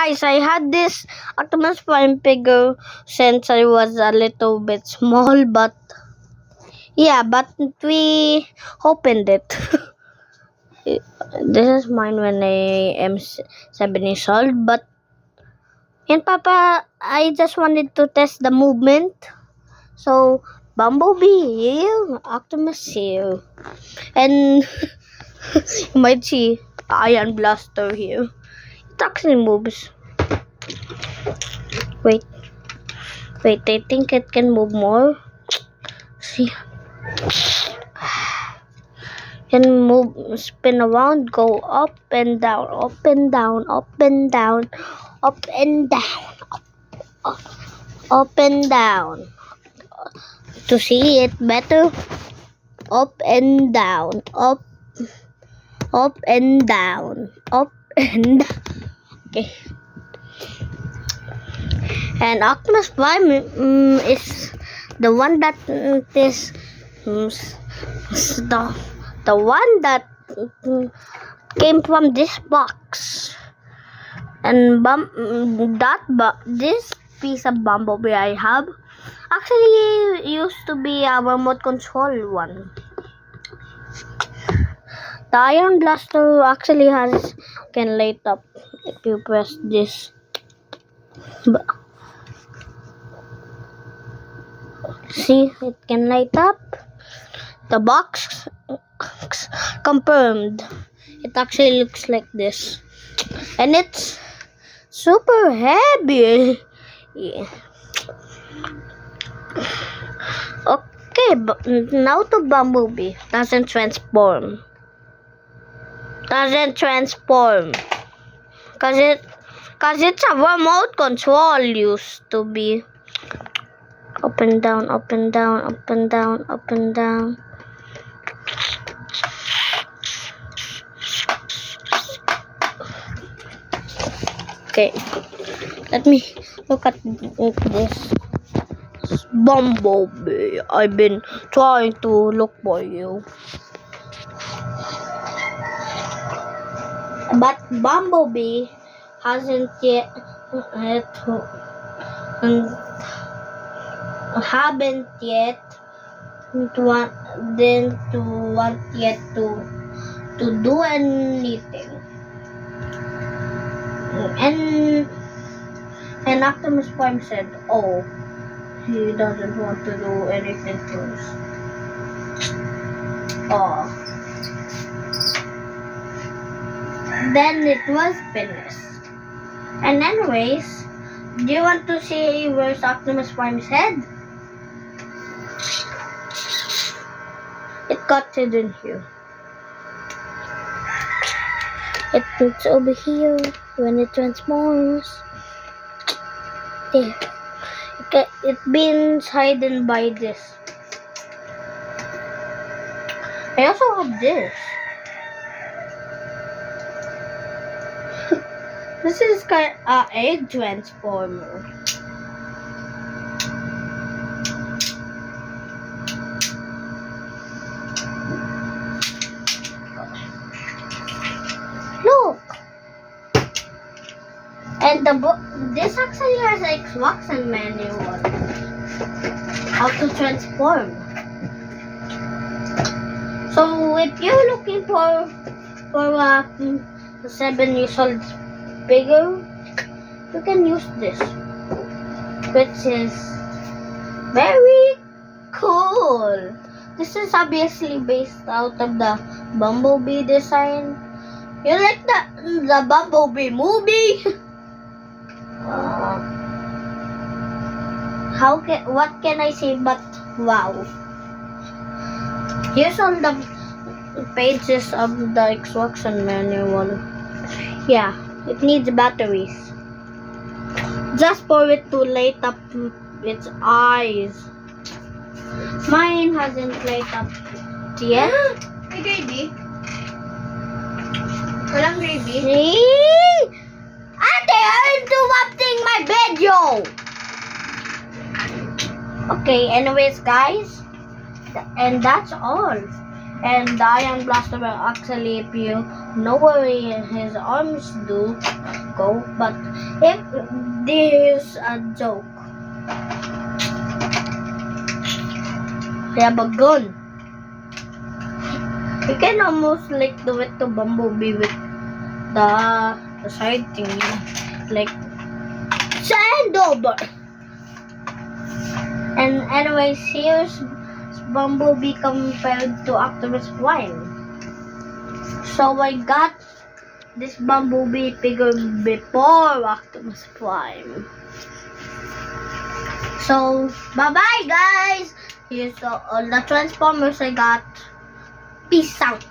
Guys, I had this Optimus Prime figure since I was a little bit small, but yeah, but we opened it. This is mine when I am 7 years old, but and Papa, I just wanted to test the movement. So, Bumblebee here, Optimus here, and you might see Iron Blaster here. It actually moves. Wait, I think it can move more. See, can move, spin around, go up and down, up and down, up and down, up and down, up and down. To see it better, up and down, up and down, up and down. Okay. And Optimus Prime is the one that is the one that came from this box. And this piece of Bumblebee I have actually used to be a remote control one. The Iron Blaster actually can light up if you press this. See, it can light up. The box confirmed. It actually looks like this, and it's super heavy. Yeah. Okay, but now to Bumblebee. Doesn't transform. Cause it's a remote control used to be. Up and down, up and down, up and down, up and down. Okay, let me look at this Bumblebee. I've been trying to look for you, but Bumblebee hasn't yet haven't yet want to do anything. And Optimus Prime said, "Oh, he doesn't want to do anything first." Oh. Then it was finished. And anyways, do you want to see where's Optimus Prime's head? It got hidden here. It's over here when it transforms. There. It's been hidden by this. I also have this. This is kind of egg transformer. Look, and the book. This actually has an instruction manual how to transform. So if you're looking for a 7 years old figure, you can use this, which is very cool. This is obviously based out of the Bumblebee design. You like the Bumblebee movie? What can I say but wow. Here's all the pages of the instruction manual. Yeah, it needs batteries just for it to light up its eyes. Mine hasn't light up yet. May gravy? Walang gravy? See? Ate, you're interrupting my video! Okay, anyways guys, and that's all. And the Iron Blaster will actually, if you know where his arms do go, but if there's a joke, they have a gun. You can almost like do it to Bumblebee with the side thing, like sand over. And anyways, here's Bumblebee compared to Optimus Prime. So I got this Bumblebee figure before Optimus Prime. So bye bye guys. Here's all the Transformers I got. Peace out.